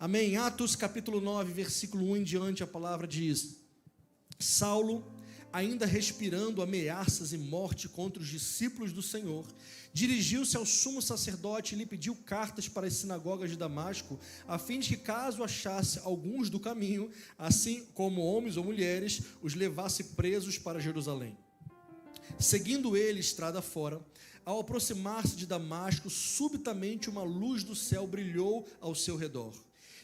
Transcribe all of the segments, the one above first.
Amém? Atos capítulo 9, versículo 1 em diante, a palavra diz: Saulo, ainda respirando ameaças e morte contra os discípulos do Senhor, dirigiu-se ao sumo sacerdote e lhe pediu cartas para as sinagogas de Damasco, a fim de que, caso achasse alguns do caminho, assim como homens ou mulheres, os levasse presos para Jerusalém. Seguindo ele estrada fora, ao aproximar-se de Damasco, subitamente uma luz do céu brilhou ao seu redor.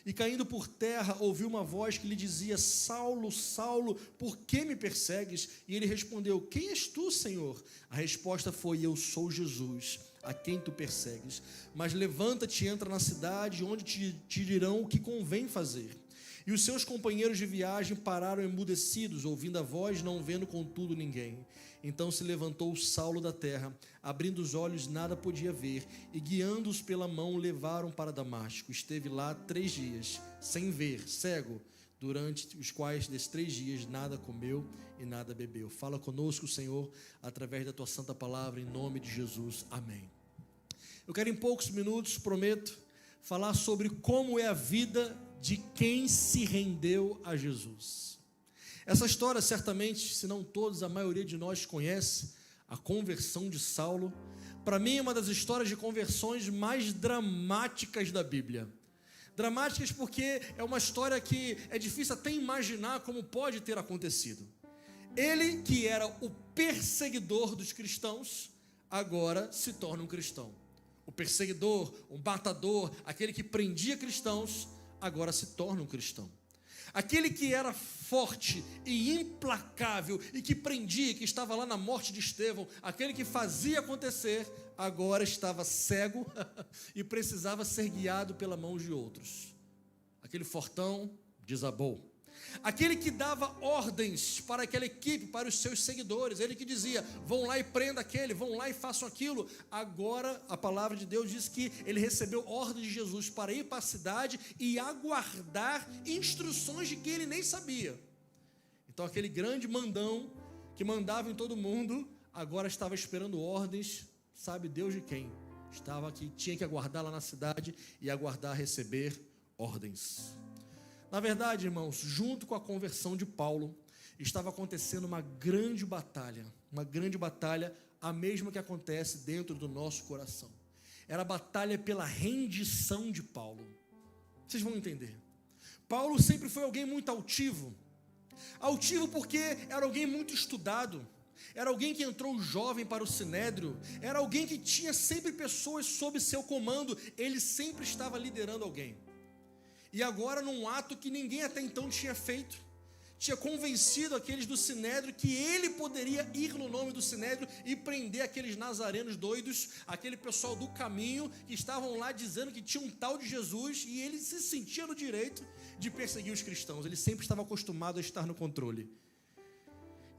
E caindo por terra, ouviu uma voz que lhe dizia: Saulo, Saulo, por que me persegues? E ele respondeu: Quem és tu, Senhor? A resposta foi: Eu sou Jesus, a quem tu persegues. Mas levanta-te e entra na cidade, onde te dirão o que convém fazer. E os seus companheiros de viagem pararam emudecidos, ouvindo a voz, não vendo contudo ninguém. Então se levantou Saulo da terra, abrindo os olhos nada podia ver, e guiando-os pela mão levaram para Damasco. Esteve lá 3 dias, sem ver, cego, durante os quais desses 3 dias nada comeu e nada bebeu. Fala conosco, Senhor, através da tua santa palavra, em nome de Jesus, amém. Eu quero em poucos minutos, prometo, falar sobre como é a vida de quem se rendeu a Jesus. Essa história, certamente, se não todos, a maioria de nós conhece, a conversão de Saulo. Para mim, é uma das histórias de conversões mais dramáticas da Bíblia. Dramáticas porque é uma história que é difícil até imaginar como pode ter acontecido. Ele, que era o perseguidor dos cristãos, agora se torna um cristão. O perseguidor, o matador, aquele que prendia cristãos, agora se torna um cristão. Aquele que era forte e implacável e que prendia, que estava lá na morte de Estevão, aquele que fazia acontecer, agora estava cego e precisava ser guiado pela mão de outros. Aquele fortão desabou. Aquele que dava ordens para aquela equipe, para os seus seguidores, ele que dizia: vão lá e prenda aquele, vão lá e façam aquilo. Agora a palavra de Deus diz que ele recebeu ordem de Jesus para ir para a cidade e aguardar instruções de quem ele nem sabia. Então aquele grande mandão que mandava em todo mundo, agora estava esperando ordens, sabe Deus de quem? Estava aqui, tinha que aguardar lá na cidade e aguardar receber ordens. Na verdade, irmãos, junto com a conversão de Paulo, estava acontecendo uma grande batalha, a mesma que acontece dentro do nosso coração. Era a batalha pela rendição de Paulo. Vocês vão entender. Paulo sempre foi alguém muito altivo porque era alguém muito estudado, era alguém que entrou jovem para o Sinédrio, era alguém que tinha sempre pessoas sob seu comando, ele sempre estava liderando alguém. E agora, num ato que ninguém até então tinha feito, tinha convencido aqueles do Sinédrio que ele poderia ir no nome do Sinédrio e prender aqueles nazarenos doidos, aquele pessoal do caminho que estavam lá dizendo que tinha um tal de Jesus, e ele se sentia no direito de perseguir os cristãos. Ele sempre estava acostumado a estar no controle.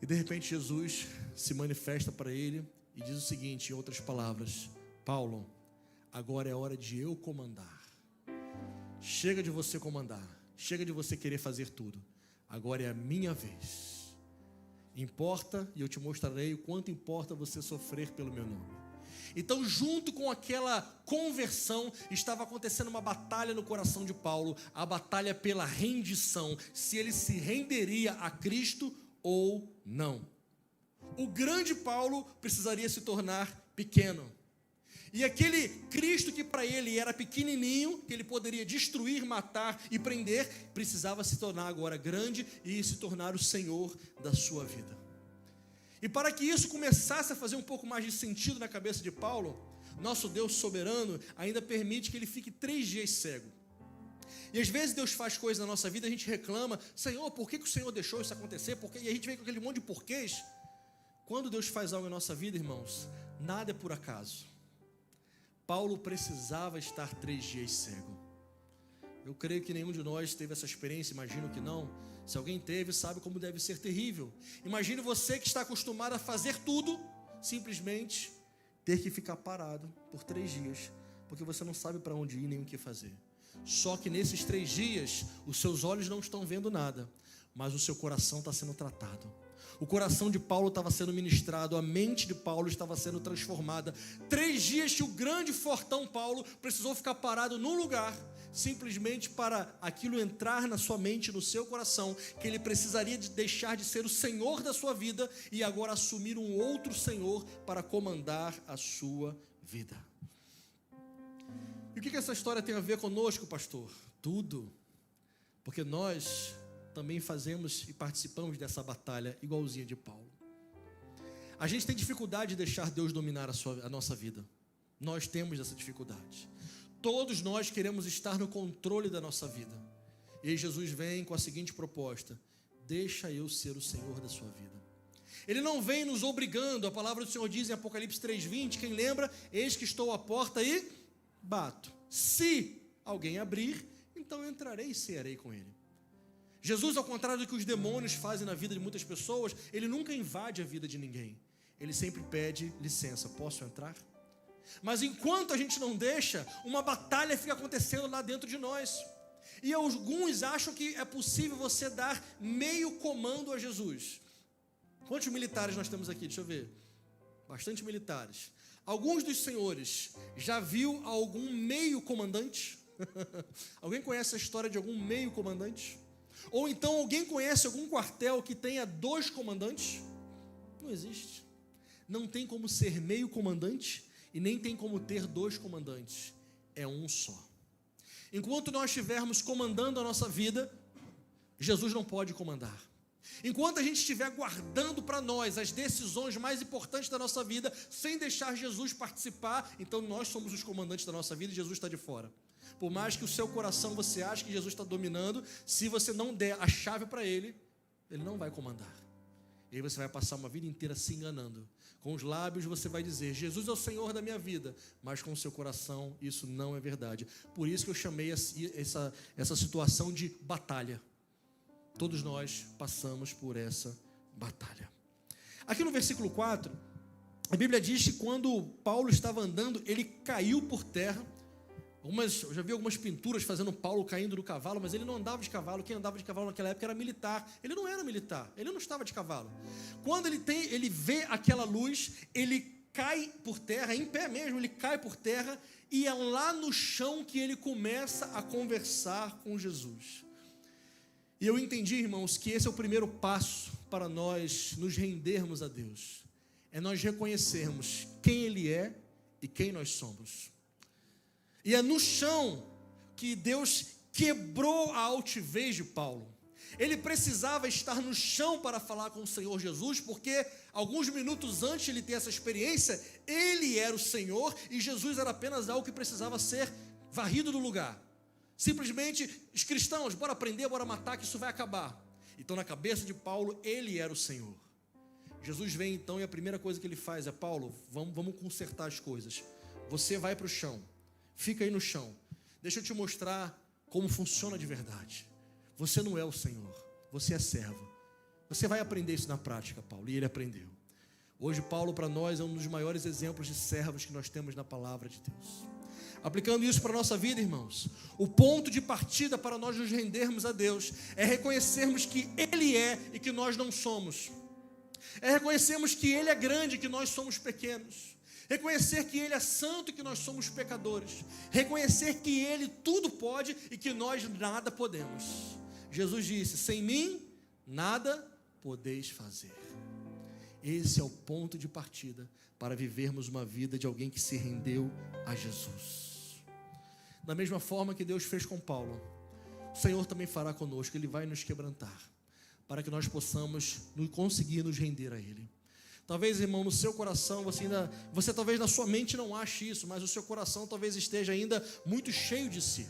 E de repente Jesus se manifesta para ele e diz o seguinte, em outras palavras: Paulo, agora é hora de eu comandar. Chega de você comandar, chega de você querer fazer tudo. Agora é a minha vez. Importa, e eu te mostrarei o quanto importa você sofrer pelo meu nome. Então, junto com aquela conversão, estava acontecendo uma batalha no coração de Paulo, a batalha pela rendição, se ele se renderia a Cristo ou não. O grande Paulo precisaria se tornar pequeno. E aquele Cristo que para ele era pequenininho, que ele poderia destruir, matar e prender, precisava se tornar agora grande e se tornar o Senhor da sua vida. E para que isso começasse a fazer um pouco mais de sentido na cabeça de Paulo, nosso Deus soberano ainda permite que ele fique 3 dias cego. E às vezes Deus faz coisas na nossa vida, a gente reclama: Senhor, por que o Senhor deixou isso acontecer? E a gente vem com aquele monte de porquês. Quando Deus faz algo em nossa vida, irmãos, nada é por acaso. Paulo precisava estar 3 dias cego. Eu creio que nenhum de nós teve essa experiência, imagino que não. Se alguém teve, sabe como deve ser terrível. Imagine você que está acostumado a fazer tudo, simplesmente ter que ficar parado por 3 dias, porque você não sabe para onde ir nem o que fazer. Só que nesses 3 dias, os seus olhos não estão vendo nada, mas o seu coração está sendo tratado. O coração de Paulo estava sendo ministrado, a mente de Paulo estava sendo transformada. 3 dias que o grande fortão Paulo precisou ficar parado num lugar, simplesmente para aquilo entrar na sua mente, no seu coração, que ele precisaria de deixar de ser o Senhor da sua vida e agora assumir um outro Senhor para comandar a sua vida. E o que essa história tem a ver conosco, pastor? Tudo, porque nós também fazemos e participamos dessa batalha igualzinha de Paulo. A gente tem dificuldade de deixar Deus dominar a nossa vida. Nós temos essa dificuldade. Todos nós queremos estar no controle da nossa vida. E aí Jesus vem com a seguinte proposta: deixa eu ser o Senhor da sua vida. Ele não vem nos obrigando. A palavra do Senhor diz em Apocalipse 3:20, quem lembra? Eis que estou à porta e bato. Se alguém abrir, então eu entrarei e cearei com ele. Jesus, ao contrário do que os demônios fazem na vida de muitas pessoas, ele nunca invade a vida de ninguém. Ele sempre pede licença: posso entrar? Mas enquanto a gente não deixa, uma batalha fica acontecendo lá dentro de nós. E alguns acham que é possível você dar meio comando a Jesus. Quantos militares nós temos aqui? Deixa eu ver. Bastante militares. Alguns dos senhores já viu algum meio comandante? Alguém conhece a história de algum meio comandante? Ou então alguém conhece algum quartel que tenha 2 comandantes? Não existe. Não tem como ser meio comandante e nem tem como ter 2 comandantes. É um só. Enquanto nós estivermos comandando a nossa vida, Jesus não pode comandar. Enquanto a gente estiver guardando para nós as decisões mais importantes da nossa vida, sem deixar Jesus participar, então nós somos os comandantes da nossa vida e Jesus está de fora. Por mais que o seu coração você ache que Jesus está dominando, se você não der a chave para ele, ele não vai comandar. E aí você vai passar uma vida inteira se enganando. Com os lábios você vai dizer: Jesus é o Senhor da minha vida, mas com o seu coração isso não é verdade. Por isso que eu chamei essa situação de batalha. Todos nós passamos por essa batalha. Aqui no versículo 4, a Bíblia diz que quando Paulo estava andando, ele caiu por terra. Eu já vi algumas pinturas fazendo Paulo caindo do cavalo, mas ele não andava de cavalo. Quem andava de cavalo naquela época era militar. Ele não era militar, ele não estava de cavalo. Quando ele vê aquela luz, ele cai por terra, em pé mesmo, ele cai por terra, e é lá no chão que ele começa a conversar com Jesus. E eu entendi, irmãos, que esse é o primeiro passo para nós nos rendermos a Deus. É nós reconhecermos quem Ele é e quem nós somos. E é no chão que Deus quebrou a altivez de Paulo. Ele precisava estar no chão para falar com o Senhor Jesus, porque alguns minutos antes de ele ter essa experiência, ele era o Senhor e Jesus era apenas algo que precisava ser varrido do lugar. Simplesmente, os cristãos, bora prender, bora matar, que isso vai acabar. Então, na cabeça de Paulo, ele era o Senhor. Jesus vem então e a primeira coisa que ele faz é: Paulo, vamos consertar as coisas. Você vai para o chão, fica aí no chão. Deixa eu te mostrar como funciona de verdade. Você não é o Senhor, você é servo. Você vai aprender isso na prática, Paulo. E ele aprendeu. Hoje, Paulo, para nós, é um dos maiores exemplos de servos que nós temos na palavra de Deus. Aplicando isso para a nossa vida, irmãos, o ponto de partida para nós nos rendermos a Deus é reconhecermos que Ele é e que nós não somos. É reconhecermos que Ele é grande e que nós somos pequenos. Reconhecer que Ele é santo e que nós somos pecadores. Reconhecer que Ele tudo pode e que nós nada podemos. Jesus disse: sem mim, nada podeis fazer. Esse é o ponto de partida para vivermos uma vida de alguém que se rendeu a Jesus. Da mesma forma que Deus fez com Paulo, o Senhor também fará conosco. Ele vai nos quebrantar, para que nós possamos conseguir nos render a Ele. Talvez, irmão, no seu coração, você talvez na sua mente não ache isso, mas o seu coração talvez esteja ainda muito cheio de si.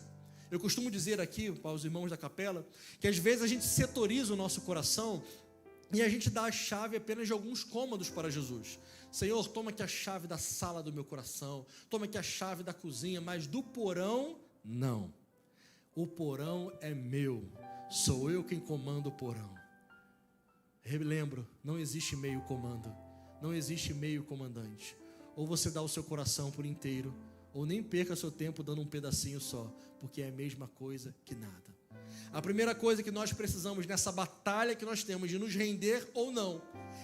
Eu costumo dizer aqui para os irmãos da capela, que às vezes a gente setoriza o nosso coração e a gente dá a chave apenas de alguns cômodos para Jesus. Senhor, toma aqui a chave da sala do meu coração, toma aqui a chave da cozinha, mas do porão, não. O porão é meu, sou eu quem comando o porão. Relembro, não existe meio comando, não existe meio comandante. Ou você dá o seu coração por inteiro, ou nem perca seu tempo dando um pedacinho só, porque é a mesma coisa que nada. A primeira coisa que nós precisamos nessa batalha que nós temos de nos render ou não,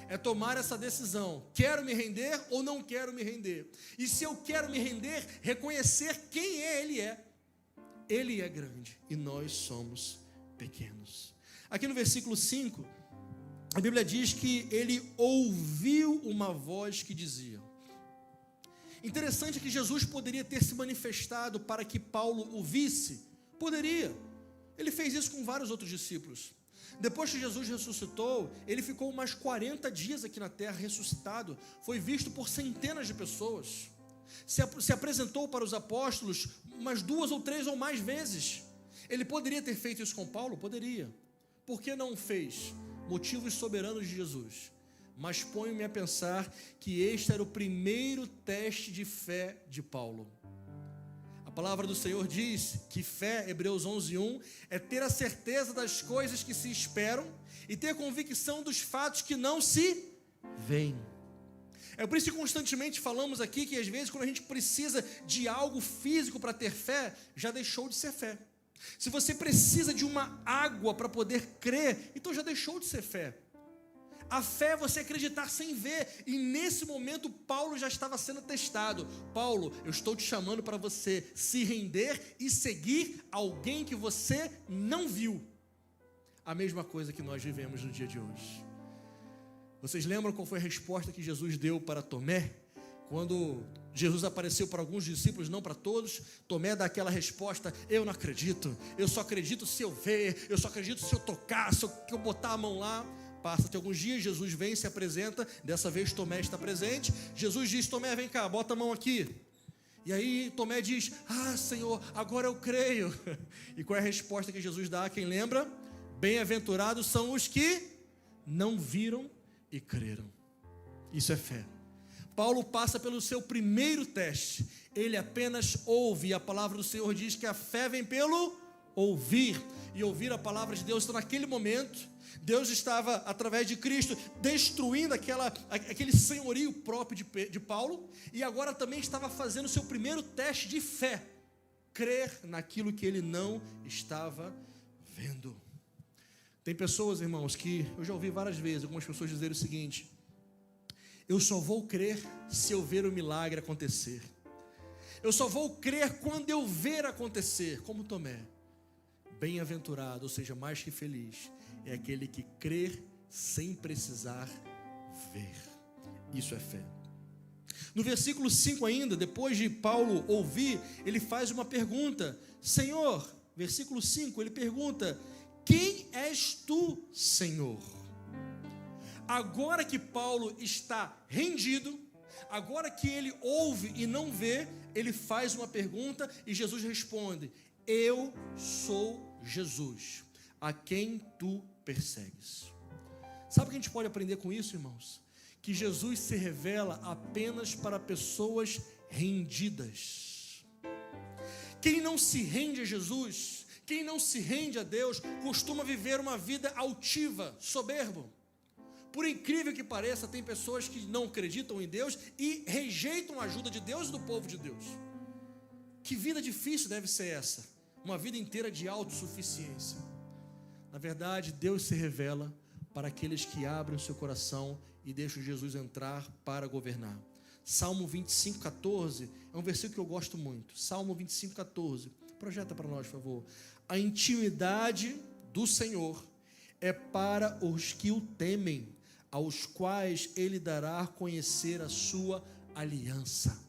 é tomar essa decisão: quero me render ou não quero me render? E se eu quero me render, reconhecer quem Ele é. Ele é grande e nós somos pequenos. Aqui no versículo 5, a Bíblia diz que ele ouviu uma voz que dizia. Interessante que Jesus poderia ter se manifestado para que Paulo o visse. Poderia. Ele fez isso com vários outros discípulos. Depois que Jesus ressuscitou, ele ficou mais 40 dias aqui na terra ressuscitado. Foi visto por centenas de pessoas. Se apresentou para os apóstolos umas 2 ou 3 ou mais vezes. Ele poderia ter feito isso com Paulo? Poderia. Por que não fez? Motivos soberanos de Jesus. Mas ponho-me a pensar que este era o primeiro teste de fé de Paulo. A palavra do Senhor diz que fé, Hebreus 11:1, é ter a certeza das coisas que se esperam e ter convicção dos fatos que não se veem. É por isso que constantemente falamos aqui que às vezes quando a gente precisa de algo físico para ter fé, já deixou de ser fé. Se você precisa de uma água para poder crer, então já deixou de ser fé. A fé é você acreditar sem ver, e nesse momento Paulo já estava sendo testado. Paulo, eu estou te chamando para você se render e seguir alguém que você não viu. A mesma coisa que nós vivemos no dia de hoje. Vocês lembram qual foi a resposta que Jesus deu para Tomé? Quando Jesus apareceu para alguns discípulos, não para todos, Tomé dá aquela resposta: eu não acredito, eu só acredito se eu ver, eu só acredito se eu tocar, se eu botar a mão lá. Passa-te alguns dias, Jesus vem e se apresenta, dessa vez Tomé está presente. Jesus diz: Tomé, vem cá, bota a mão aqui. E aí Tomé diz: ah, Senhor, agora eu creio. E qual é a resposta que Jesus dá? Quem lembra? Bem-aventurados são os que não viram e creram. Isso é fé. Paulo passa pelo seu primeiro teste. Ele apenas ouve, e a palavra do Senhor diz que a fé vem pelo ouvir, e ouvir a palavra de Deus. Então naquele momento, Deus estava, através de Cristo, destruindo aquele senhorio próprio de Paulo, e agora também estava fazendo o seu primeiro teste de fé, crer naquilo que ele não estava vendo. Tem pessoas, irmãos, que eu já ouvi várias vezes, algumas pessoas dizerem o seguinte: eu só vou crer se eu ver o milagre acontecer. Eu só vou crer quando eu ver acontecer, como Tomé. Bem-aventurado, ou seja, mais que feliz, é aquele que crer sem precisar ver. Isso é fé. No versículo 5 ainda, depois de Paulo ouvir, ele faz uma pergunta. Senhor, versículo 5, ele pergunta: quem és tu, Senhor? Agora que Paulo está rendido, agora que ele ouve e não vê, ele faz uma pergunta e Jesus responde: eu sou Jesus, a quem tu persegues. Sabe o que a gente pode aprender com isso, irmãos? Que Jesus se revela apenas para pessoas rendidas. Quem não se rende a Jesus, quem não se rende a Deus, costuma viver uma vida altiva, soberbo. Por incrível que pareça, tem pessoas que não acreditam em Deus e rejeitam a ajuda de Deus e do povo de Deus. Que vida difícil deve ser essa? Uma vida inteira de autossuficiência. Na verdade, Deus se revela para aqueles que abrem o seu coração e deixam Jesus entrar para governar. Salmo 25:14 é um versículo que eu gosto muito. Salmo 25:14. Projeta para nós, por favor. A intimidade do Senhor é para os que o temem, aos quais Ele dará a conhecer a sua aliança.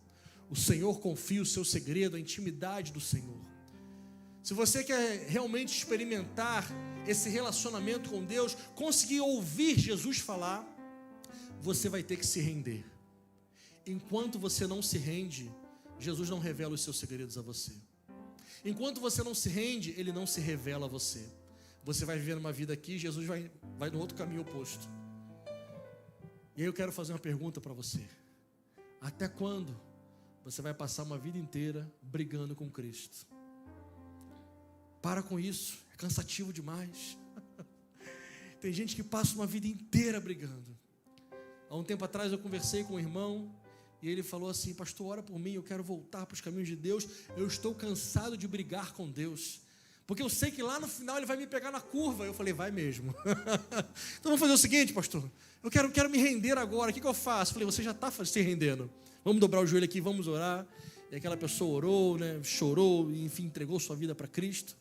O Senhor confia o seu segredo, a intimidade do Senhor. Se você quer realmente experimentar esse relacionamento com Deus, conseguir ouvir Jesus falar, você vai ter que se render. Enquanto você não se rende, Jesus não revela os seus segredos a você. Enquanto você não se rende, Ele não se revela a você. Você vai viver uma vida aqui, Jesus vai no outro caminho oposto. E aí eu quero fazer uma pergunta para você. Até quando você vai passar uma vida inteira brigando com Cristo? Para com isso, é cansativo demais. Tem gente que passa uma vida inteira brigando. Há um tempo atrás eu conversei com um irmão e ele falou assim: pastor, ora por mim, eu quero voltar para os caminhos de Deus. Eu estou cansado de brigar com Deus, porque eu sei que lá no final Ele vai me pegar na curva. Eu falei: vai mesmo. Então vamos fazer o seguinte, pastor, eu quero me render agora, o que eu faço? Eu falei: você já está se rendendo, vamos dobrar o joelho aqui, vamos orar. e aquela pessoa orou, né, chorou, e enfim, entregou sua vida para Cristo.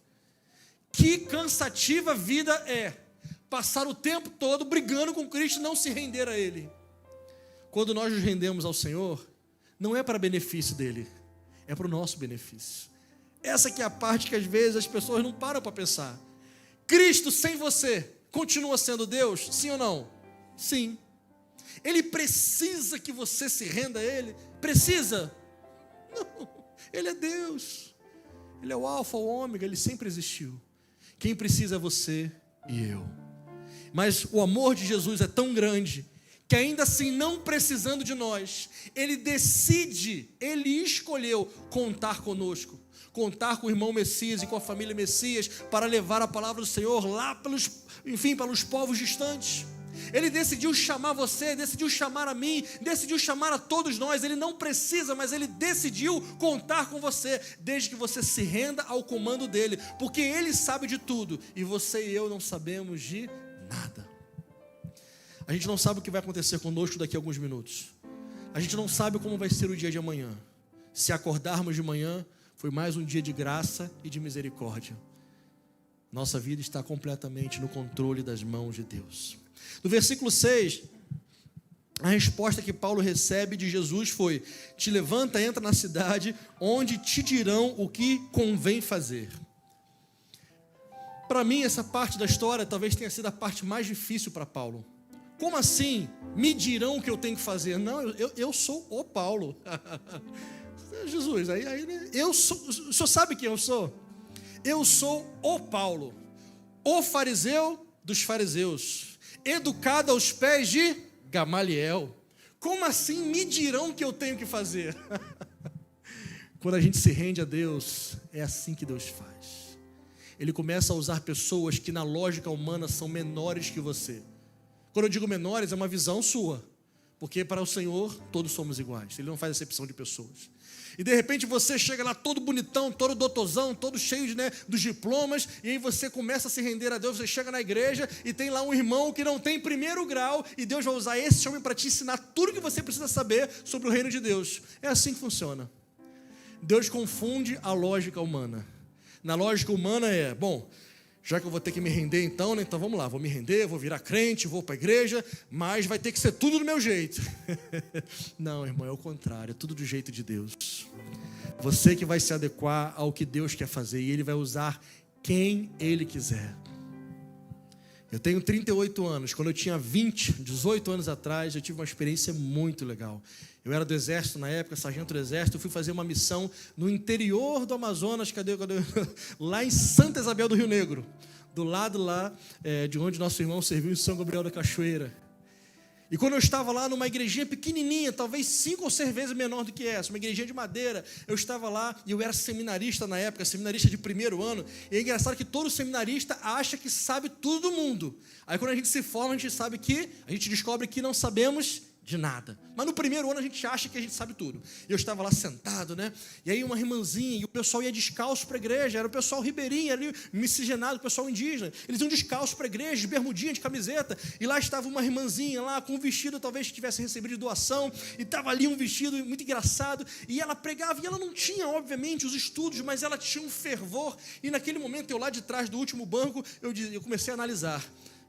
Que cansativa vida é passar o tempo todo brigando com Cristo e não se render a Ele. Quando nós nos rendemos ao Senhor, não é para benefício dEle, é para o nosso benefício. Essa que é a parte que às vezes as pessoas não param para pensar. Cristo sem você continua sendo Deus? Sim ou não? Sim. Ele precisa que você se renda a Ele? Precisa? Não. Ele é Deus. Ele é o alfa, o ômega, Ele sempre existiu. Quem precisa é você e eu. Mas o amor de Jesus é tão grande que ainda assim, não precisando de nós, Ele decide, Ele escolheu contar conosco, contar com o irmão Messias e com a família Messias para levar a palavra do Senhor lá pelos povos distantes. Ele decidiu chamar você, decidiu chamar a mim, decidiu chamar a todos nós. Ele não precisa, mas Ele decidiu contar com você, desde que você se renda ao comando dEle, porque Ele sabe de tudo e você e eu não sabemos de nada. A gente não sabe o que vai acontecer conosco daqui a alguns minutos. A gente não sabe como vai ser o dia de amanhã. Se acordarmos de manhã, foi mais um dia de graça e de misericórdia. Nossa vida está completamente no controle das mãos de Deus. No versículo 6, a resposta que Paulo recebe de Jesus foi: te levanta, entra na cidade, onde te dirão o que convém fazer. Para mim, essa parte da história talvez tenha sido a parte mais difícil para Paulo. Como assim? Me dirão o que eu tenho que fazer? Não, eu sou o Paulo. Jesus, aí né? O senhor sabe quem eu sou? Eu sou o Paulo, o fariseu dos fariseus, educado aos pés de Gamaliel. Como assim me dirão o que eu tenho que fazer? Quando a gente se rende a Deus, é assim que Deus faz. Ele começa a usar pessoas que na lógica humana são menores que você. Quando eu digo menores, é uma visão sua, porque para o Senhor todos somos iguais, Ele não faz acepção de pessoas. E de repente você chega lá todo bonitão, todo doutozão, todo cheio dos diplomas, e aí você começa a se render a Deus. Você chega na igreja e tem lá um irmão que não tem primeiro grau, e Deus vai usar esse homem para te ensinar tudo que você precisa saber sobre o reino de Deus. É assim que funciona. Deus confunde a lógica humana. Na lógica humana já que eu vou ter que me render então, né? Então vamos lá, vou me render, vou virar crente, vou para a igreja, mas vai ter que ser tudo do meu jeito. Não, irmão, é o contrário, é tudo do jeito de Deus. Você que vai se adequar ao que Deus quer fazer, e Ele vai usar quem Ele quiser. Eu tenho 38 anos, quando eu tinha 18 anos atrás, eu tive uma experiência muito legal. Eu era do exército na época, sargento do exército, eu fui fazer uma missão no interior do Amazonas, lá em Santa Isabel do Rio Negro, do lado lá de onde nosso irmão serviu em São Gabriel da Cachoeira. E quando eu estava lá numa igrejinha pequenininha, talvez 5 ou 6 vezes menor do que essa, uma igrejinha de madeira, eu estava lá e eu era seminarista na época, seminarista de primeiro ano, e é engraçado que todo seminarista acha que sabe tudo do mundo. Aí quando a gente se forma, a gente descobre que não sabemos de nada. Mas no primeiro ano a gente acha que a gente sabe tudo. E eu estava lá sentado, né? E aí uma irmãzinha, e o pessoal ia descalço para a igreja, era o pessoal ribeirinho ali, miscigenado, o pessoal indígena. Eles iam descalço para a igreja, de bermudinha, de camiseta, e lá estava uma irmãzinha lá, com um vestido talvez que tivesse recebido de doação, e estava ali um vestido muito engraçado, e ela pregava, e ela não tinha, obviamente, os estudos, mas ela tinha um fervor, e naquele momento, eu lá de trás do último banco, eu comecei a analisar.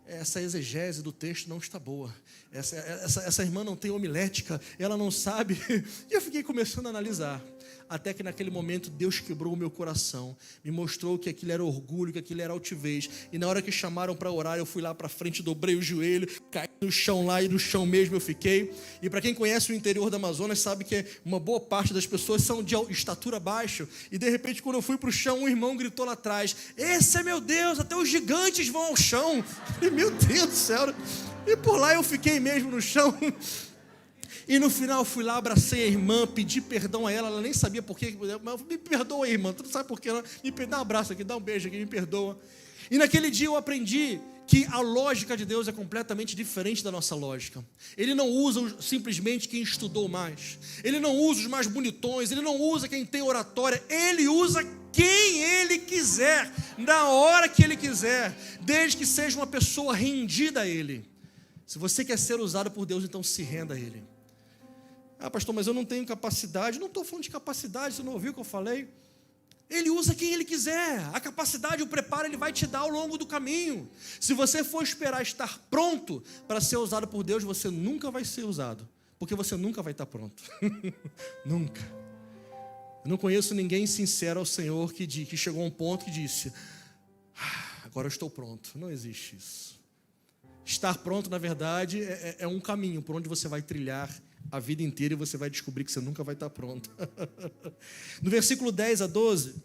Essa exegese do texto não está boa. Essa irmã não tem homilética, ela não sabe. E eu fiquei começando a analisar. Até que naquele momento Deus quebrou o meu coração, me mostrou que aquilo era orgulho, que aquilo era altivez. E na hora que chamaram para orar, eu fui lá para frente, dobrei o joelho, caí no chão lá, e no chão mesmo eu fiquei. E para quem conhece o interior do Amazonas, sabe que uma boa parte das pessoas são de estatura baixa. E de repente, quando eu fui para o chão, um irmão gritou lá atrás: esse é meu Deus, até os gigantes vão ao chão. E meu Deus do céu. E por lá eu fiquei mesmo no chão. E no final eu fui lá, abracei a irmã, pedi perdão a ela nem sabia por quê. Me perdoa, irmã, tu não sabe por quê, não? Dá um abraço aqui, dá um beijo aqui, me perdoa. E naquele dia eu aprendi que a lógica de Deus é completamente diferente da nossa lógica. Ele não usa simplesmente quem estudou mais. Ele não usa os mais bonitões, ele não usa quem tem oratória. Ele usa quem Ele quiser, na hora que Ele quiser, desde que seja uma pessoa rendida a Ele. Se você quer ser usado por Deus, então se renda a Ele. Ah, pastor, mas eu não tenho capacidade. Não estou falando de capacidade, você não ouviu o que eu falei? Ele usa quem ele quiser. A capacidade, o preparo, ele vai te dar ao longo do caminho. Se você for esperar estar pronto para ser usado por Deus, você nunca vai ser usado, porque você nunca vai estar pronto. Nunca. Eu não conheço ninguém sincero ao Senhor que chegou a um ponto que disse: agora eu estou pronto. Não existe isso. Estar pronto, na verdade, é um caminho por onde você vai trilhar a vida inteira e você vai descobrir que você nunca vai estar pronto. No versículo 10 a 12,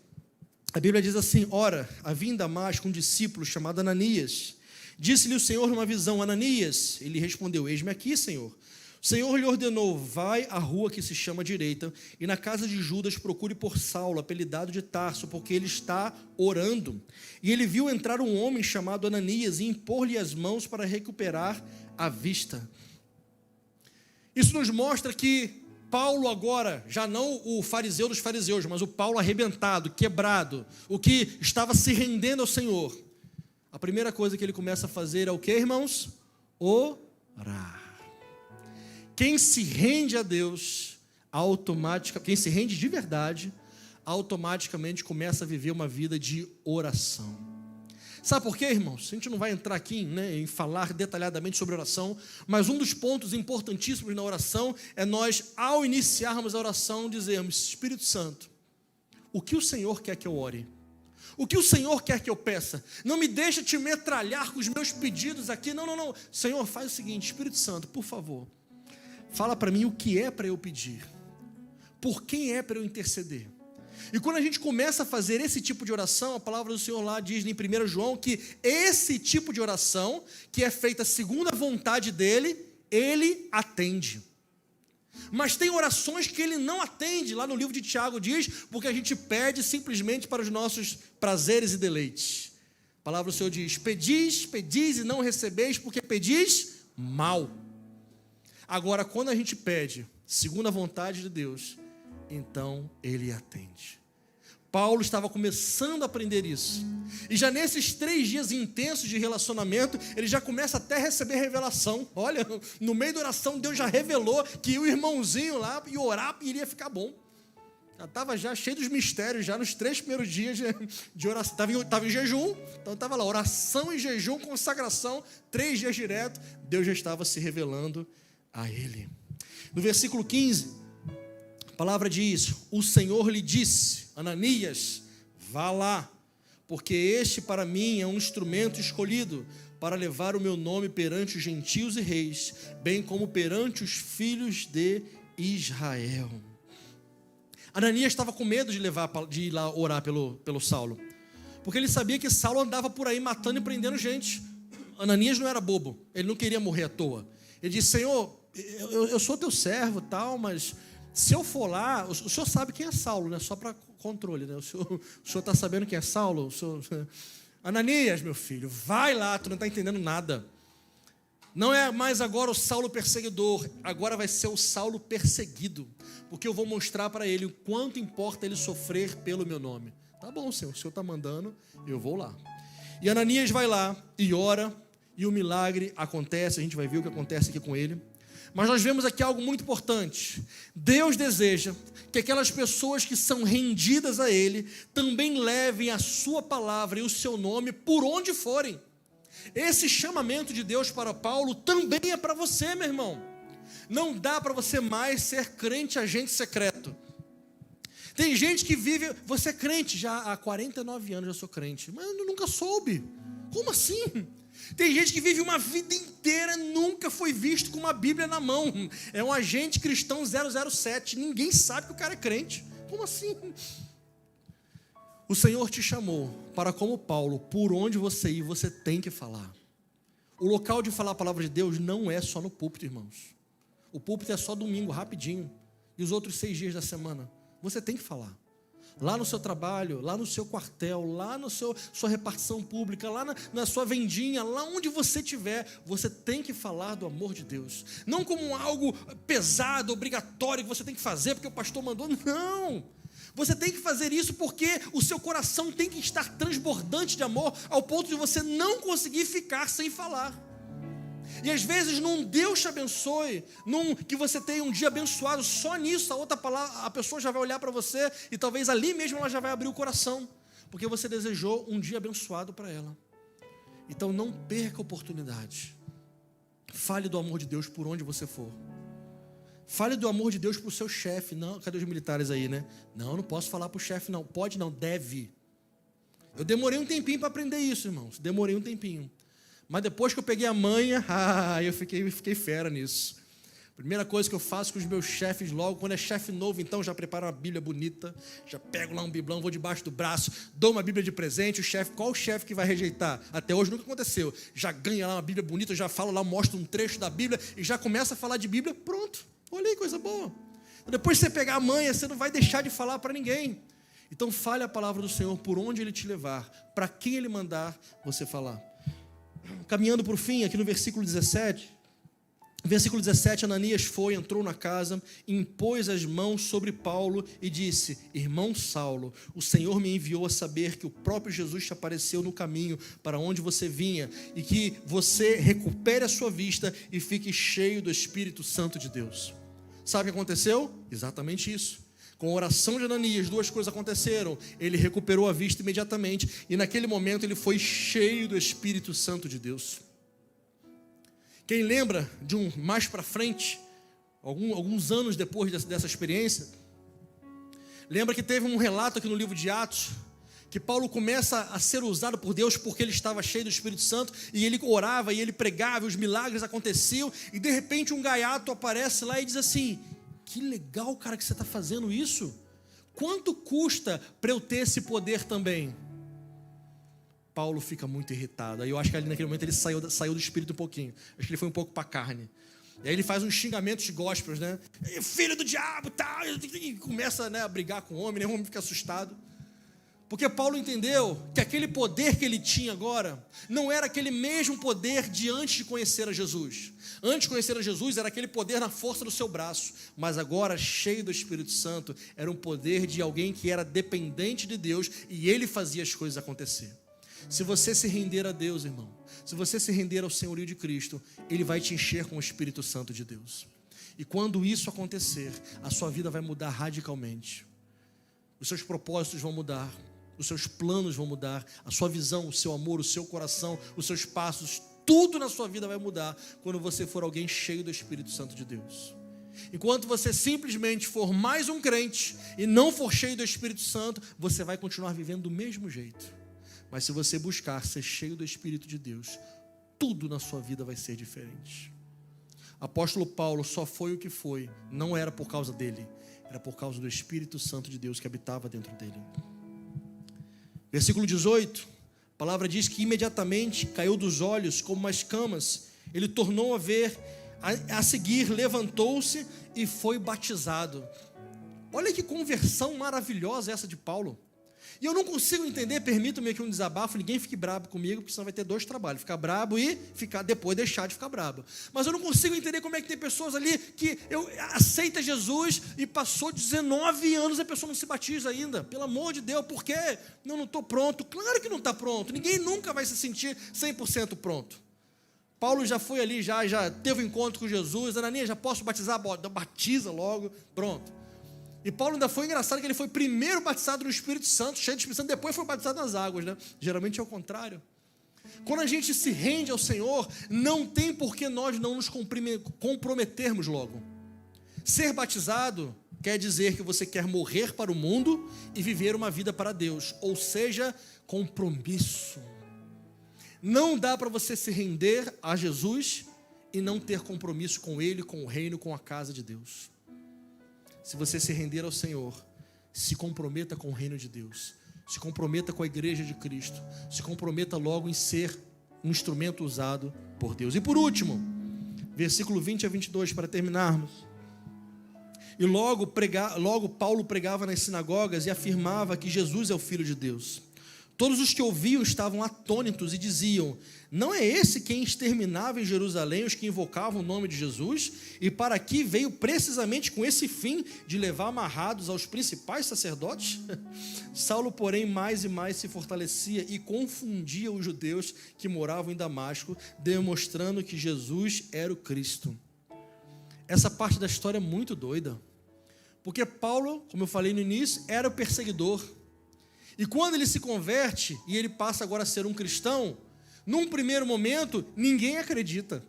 a Bíblia diz assim: ora, havia em Damasco um discípulo chamado Ananias. Disse-lhe o Senhor numa visão: Ananias. Ele respondeu: eis-me aqui, Senhor. O Senhor lhe ordenou: vai à rua que se chama Direita, e na casa de Judas procure por Saulo, apelidado de Tarso, porque ele está orando. E ele viu entrar um homem chamado Ananias e impor-lhe as mãos para recuperar a vista. Isso nos mostra que Paulo agora, já não o fariseu dos fariseus, mas o Paulo arrebentado, quebrado, o que estava se rendendo ao Senhor. A primeira coisa que ele começa a fazer é o que, irmãos? Orar. Quem se rende a Deus, quem se rende de verdade, automaticamente começa a viver uma vida de oração. Sabe por quê, irmãos? A gente não vai entrar aqui, em falar detalhadamente sobre oração, mas um dos pontos importantíssimos na oração é nós, ao iniciarmos a oração, dizermos: Espírito Santo, o que o Senhor quer que eu ore? O que o Senhor quer que eu peça? Não me deixa te metralhar com os meus pedidos aqui. Não. Senhor, faz o seguinte: Espírito Santo, por favor, fala para mim o que é para eu pedir, por quem é para eu interceder. E quando a gente começa a fazer esse tipo de oração, a palavra do Senhor lá diz em 1 João que esse tipo de oração, que é feita segundo a vontade dele, ele atende. Mas tem orações que ele não atende. Lá no livro de Tiago diz: porque a gente pede simplesmente para os nossos prazeres e deleites. A palavra do Senhor diz: pedis e não recebeis, porque pedis mal. Agora, quando a gente pede segundo a vontade de Deus, então ele atende. Paulo estava começando a aprender isso. E já nesses 3 dias intensos de relacionamento, ele já começa até a receber revelação. Olha, no meio da oração, Deus já revelou que o irmãozinho lá ia orar e iria ficar bom. Já estava cheio dos mistérios, já nos 3 primeiros dias de oração. Estava em jejum, então estava lá, oração e jejum, consagração, 3 dias direto. Deus já estava se revelando a ele. No versículo 15, a palavra diz: o Senhor lhe disse: Ananias, vá lá, porque este para mim é um instrumento escolhido para levar o meu nome perante os gentios e reis, bem como perante os filhos de Israel. Ananias estava com medo de ir lá orar pelo Saulo, porque ele sabia que Saulo andava por aí matando e prendendo gente. Ananias não era bobo, ele não queria morrer à toa. Ele disse: Senhor, eu sou teu servo e tal, mas se eu for lá, o senhor sabe quem é Saulo, né? Só para controle, né? O senhor está sabendo quem é Saulo? Ananias, meu filho, vai lá, tu não está entendendo nada. Não é mais agora o Saulo perseguidor, agora vai ser o Saulo perseguido, porque eu vou mostrar para ele o quanto importa ele sofrer pelo meu nome. Tá bom, Senhor, o Senhor está mandando, eu vou lá. E Ananias vai lá e ora, e o milagre acontece. A gente vai ver o que acontece aqui com ele. Mas nós vemos aqui algo muito importante. Deus deseja que aquelas pessoas que são rendidas a Ele também levem a sua palavra e o seu nome por onde forem. Esse chamamento de Deus para Paulo também é para você, meu irmão. Não dá para você mais ser crente agente secreto. Tem gente que vive... Você é crente já há 49 anos, eu sou crente, mas eu nunca soube. Como assim? Tem gente que vive uma vida inteira, nunca foi visto com uma Bíblia na mão. É um agente cristão 007. Ninguém sabe que o cara é crente. Como assim? O Senhor te chamou para, como Paulo, por onde você ir, você tem que falar. O local de falar a palavra de Deus não é só no púlpito, irmãos. O púlpito é só domingo, rapidinho. E os outros 6 dias da semana. Você tem que falar. Lá no seu trabalho, lá no seu quartel, lá na sua repartição pública, lá na sua vendinha, lá onde você estiver, você tem que falar do amor de Deus. Não como algo pesado, obrigatório, que você tem que fazer porque o pastor mandou. Não! Você tem que fazer isso porque o seu coração tem que estar transbordante de amor, ao ponto de você não conseguir ficar sem falar. E às vezes num Deus te abençoe, que você tenha um dia abençoado, só nisso a pessoa já vai olhar para você e talvez ali mesmo ela já vai abrir o coração, porque você desejou um dia abençoado para ela. Então não perca a oportunidade. Fale do amor de Deus por onde você for. Fale do amor de Deus para o seu chefe. Não, cadê os militares aí, né? Não posso falar para o chefe não. Pode não, deve. Eu demorei um tempinho para aprender isso, irmãos. Demorei um tempinho. Mas depois que eu peguei a manha, eu fiquei fera nisso. Primeira coisa que eu faço com os meus chefes logo, quando é chefe novo, então já preparo uma Bíblia bonita, já pego lá um biblão, vou debaixo do braço, dou uma Bíblia de presente, qual o chefe que vai rejeitar? Até hoje nunca aconteceu. Já ganha lá uma Bíblia bonita, já falo lá, mostro um trecho da Bíblia e já começa a falar de Bíblia, pronto. Olha aí, coisa boa. Depois que você pegar a manha, você não vai deixar de falar para ninguém. Então fale a palavra do Senhor por onde Ele te levar, para quem Ele mandar você falar. Caminhando para o fim, aqui no versículo 17, Ananias entrou na casa, impôs as mãos sobre Paulo e disse: irmão Saulo, o Senhor me enviou a saber que o próprio Jesus te apareceu no caminho para onde você vinha e que você recupere a sua vista e fique cheio do Espírito Santo de Deus. Sabe o que aconteceu? Exatamente isso. Com a oração de Ananias, duas coisas aconteceram. Ele recuperou a vista imediatamente e naquele momento ele foi cheio do Espírito Santo de Deus. Quem lembra de mais para frente, alguns anos depois dessa experiência, lembra que teve um relato aqui no livro de Atos, que Paulo começa a ser usado por Deus porque ele estava cheio do Espírito Santo, e ele orava, e ele pregava, e os milagres aconteciam, e de repente um gaiato aparece lá e diz assim: que legal, cara, que você está fazendo isso. Quanto custa para eu ter esse poder também? Paulo fica muito irritado. Aí eu acho que ali naquele momento ele saiu do espírito um pouquinho. Acho que ele foi um pouco para a carne. E aí ele faz uns xingamentos gospels, né? Filho do diabo, tal. E começa, né, a brigar com o homem, né? O homem fica assustado. Porque Paulo entendeu que aquele poder que ele tinha agora não era aquele mesmo poder de antes de conhecer a Jesus. Antes de conhecer a Jesus era aquele poder na força do seu braço, mas agora, cheio do Espírito Santo, era um poder de alguém que era dependente de Deus e ele fazia as coisas acontecer. Se você se render a Deus, irmão, se você se render ao senhorio de Cristo, Ele vai te encher com o Espírito Santo de Deus. E quando isso acontecer, a sua vida vai mudar radicalmente. Os seus propósitos vão mudar, os seus planos vão mudar, a sua visão, o seu amor, o seu coração, os seus passos, tudo na sua vida vai mudar quando você for alguém cheio do Espírito Santo de Deus. Enquanto você simplesmente for mais um crente e não for cheio do Espírito Santo, você vai continuar vivendo do mesmo jeito. Mas se você buscar ser cheio do Espírito de Deus, tudo na sua vida vai ser diferente. Apóstolo Paulo só foi o que foi, não era por causa dele, era por causa do Espírito Santo de Deus que habitava dentro dele. Versículo 18, a palavra diz que imediatamente caiu dos olhos como umas escamas, ele tornou a ver, a seguir levantou-se e foi batizado. Olha que conversão maravilhosa essa de Paulo. E eu não consigo entender, permita-me aqui um desabafo, ninguém fique brabo comigo, porque senão vai ter dois trabalhos, ficar brabo e depois deixar de ficar brabo. Mas eu não consigo entender como é que tem pessoas ali que aceita Jesus e passou 19 anos e a pessoa não se batiza ainda. Pelo amor de Deus, por quê? Não estou pronto. Claro que não está pronto, ninguém nunca vai se sentir 100% pronto. Paulo já foi ali, já teve um encontro com Jesus. Ananias, já posso batizar? Batiza logo, pronto. E Paulo ainda foi engraçado que ele foi primeiro batizado no Espírito Santo, cheio do Espírito Santo, depois foi batizado nas águas, né? Geralmente é o contrário. Quando a gente se rende ao Senhor, não tem por que nós não nos comprometermos logo. Ser batizado quer dizer que você quer morrer para o mundo e viver uma vida para Deus, ou seja, compromisso. Não dá para você se render a Jesus e não ter compromisso com Ele, com o reino, com a casa de Deus. Se você se render ao Senhor, se comprometa com o reino de Deus, se comprometa com a igreja de Cristo, se comprometa logo em ser um instrumento usado por Deus. E por último, versículo 20 a 22, para terminarmos. E logo Paulo pregava nas sinagogas e afirmava que Jesus é o Filho de Deus. Todos os que ouviam estavam atônitos e diziam: não é esse quem exterminava em Jerusalém os que invocavam o nome de Jesus? E para aqui veio precisamente com esse fim de levar amarrados aos principais sacerdotes? Saulo, porém, mais e mais se fortalecia e confundia os judeus que moravam em Damasco, demonstrando que Jesus era o Cristo. Essa parte da história é muito doida, porque Paulo, como eu falei no início, era o perseguidor. E quando ele se converte e ele passa agora a ser um cristão, num primeiro momento, ninguém acredita.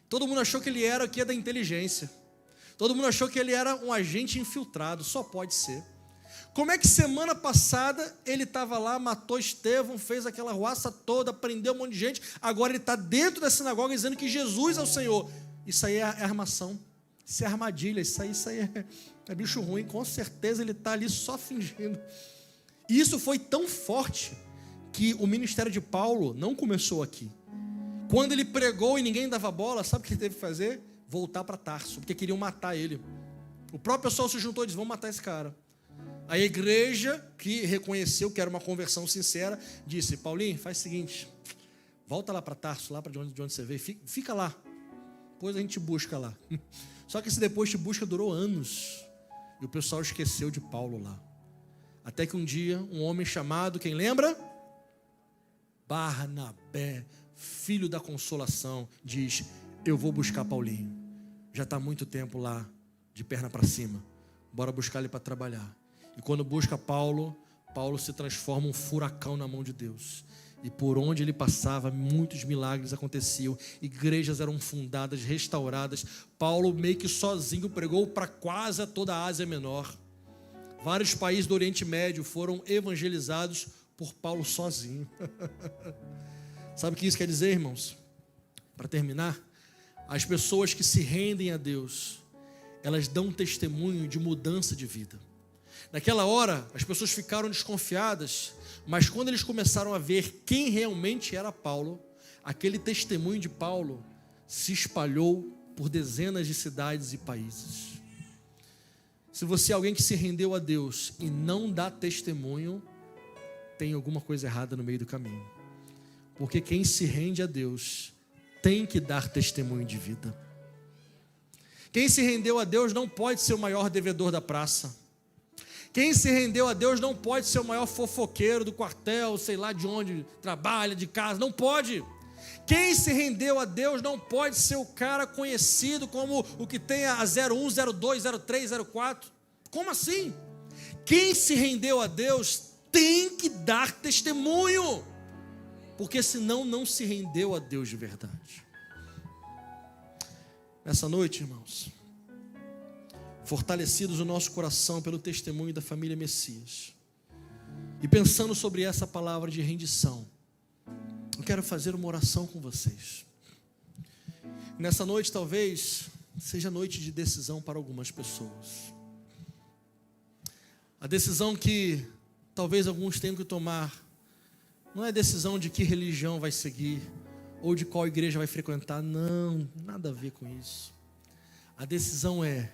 Todo mundo achou que ele era o que é da inteligência. Todo mundo achou que ele era um agente infiltrado, só pode ser. Como é que semana passada ele estava lá, matou Estevão, fez aquela ruaça toda, prendeu um monte de gente, agora ele está dentro da sinagoga dizendo que Jesus é o Senhor? Isso aí é armação, isso é armadilha, isso aí é bicho ruim, com certeza ele está ali só fingindo. E isso foi tão forte que o ministério de Paulo não começou aqui. Quando ele pregou e ninguém dava bola, sabe o que ele teve que fazer? Voltar para Tarso, porque queriam matar ele. O próprio pessoal se juntou e disse: vamos matar esse cara. A igreja, que reconheceu que era uma conversão sincera, disse: Paulinho, faz o seguinte, volta lá para Tarso, lá de onde você veio, fica lá, depois a gente busca lá. Só que esse depois de busca durou anos, e o pessoal esqueceu de Paulo lá. Até que um dia, um homem chamado, quem lembra? Barnabé, filho da consolação, diz: eu vou buscar Paulinho. Já está há muito tempo lá, de perna para cima. Bora buscar ele para trabalhar. E quando busca Paulo, Paulo se transforma um furacão na mão de Deus. E por onde ele passava, muitos milagres aconteciam. Igrejas eram fundadas, restauradas. Paulo meio que sozinho pregou para quase toda a Ásia Menor. Vários países do Oriente Médio foram evangelizados por Paulo sozinho. Sabe o que isso quer dizer, irmãos? Para terminar, as pessoas que se rendem a Deus, elas dão testemunho de mudança de vida. Naquela hora, as pessoas ficaram desconfiadas, mas quando eles começaram a ver quem realmente era Paulo, aquele testemunho de Paulo se espalhou por dezenas de cidades e países. Se você é alguém que se rendeu a Deus e não dá testemunho, tem alguma coisa errada no meio do caminho. Porque quem se rende a Deus tem que dar testemunho de vida. Quem se rendeu a Deus não pode ser o maior devedor da praça. Quem se rendeu a Deus não pode ser o maior fofoqueiro do quartel, sei lá de onde trabalha, de casa, não pode. Quem se rendeu a Deus não pode ser o cara conhecido como o que tem a 01, 02, 03, 04. Como assim? Quem se rendeu a Deus tem que dar testemunho, porque senão não se rendeu a Deus de verdade. Nessa noite, irmãos, fortalecidos o nosso coração pelo testemunho da família Messias, e pensando sobre essa palavra de rendição, eu quero fazer uma oração com vocês. Nessa noite talvez seja noite de decisão para algumas pessoas. A decisão que talvez alguns tenham que tomar não é decisão de que religião vai seguir ou de qual igreja vai frequentar, não, nada a ver com isso. A decisão é: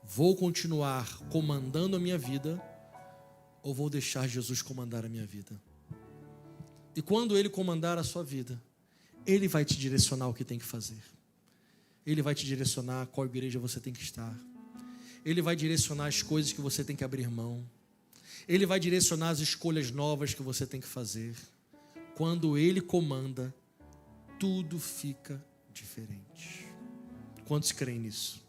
vou continuar comandando a minha vida ou vou deixar Jesus comandar a minha vida? E quando Ele comandar a sua vida, Ele vai te direcionar o que tem que fazer. Ele vai te direcionar qual igreja você tem que estar. Ele vai direcionar as coisas que você tem que abrir mão. Ele vai direcionar as escolhas novas que você tem que fazer. Quando Ele comanda, tudo fica diferente. Quantos creem nisso?